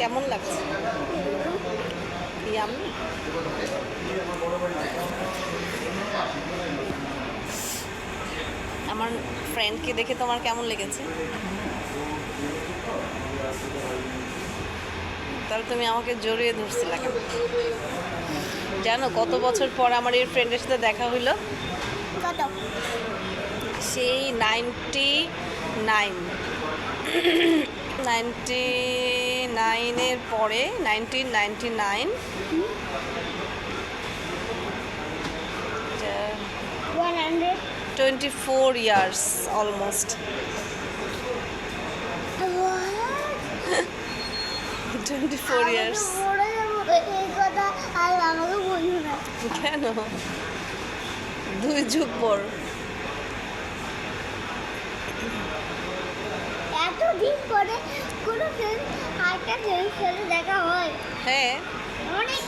কেমন লাগছে? ইয়াম্মি। আমার ফ্রেন্ডকে দেখে তোমার কেমন লেগেছে? তাহলে তুমি আমাকে জড়িয়ে ধরছিলে কেন? জানো কত বছর পর আমার এই ফ্রেন্ডের সাথে দেখা হইলো? কত? সেই 99 পরে 1999 100 24 ইয়ার্স অলমোস্ট। 24 ইয়ার্স। এই কথা আর আমাকে বলবো না। কেন? 2 যুগ পর। এতদিন পরে কোনো ফ্রেন্ড আরেকটা ফ্রেন্ডের সাথে দেখা হয়। হ্যাঁ, অনেক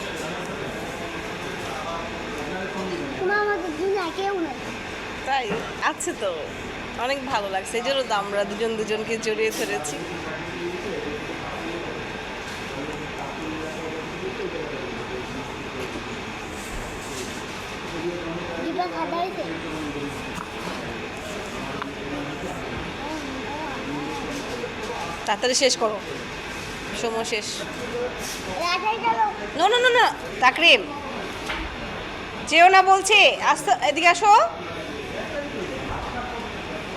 তোমার আমাদের দুনিয়া কেউ নেই। তাই আছে তো, অনেক ভালো লাগছে। এই জন্য তো আমরা দুজন দুজনকে জড়িয়ে ধরেছি। দুটো খাতাইতে তাড়াতাড়ি শেষ করো, সময় শেষ। রাখাই গেল। নো নো নো না, তাকরিম যেও না বলছি। আস্তে এদিকে আসো,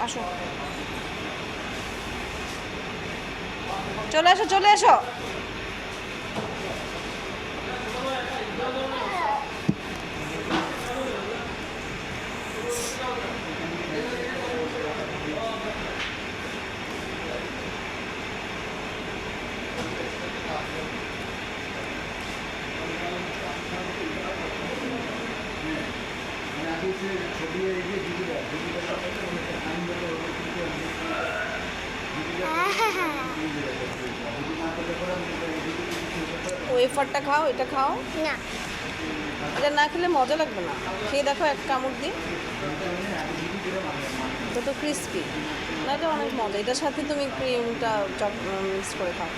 আসো, চলে আসো, চলে আসো। ওয়েফারটা খাও, এটা খাও। না এটা না খেলে মজা লাগবে না। খেয়ে দেখো এক কামড় দিয়ে, এটা তো ক্রিস্পি না, এটা অনেক মজা। এটার সাথে তুমি ক্রিমটা মিক্স করে খাও।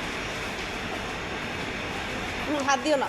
হাত দিও না।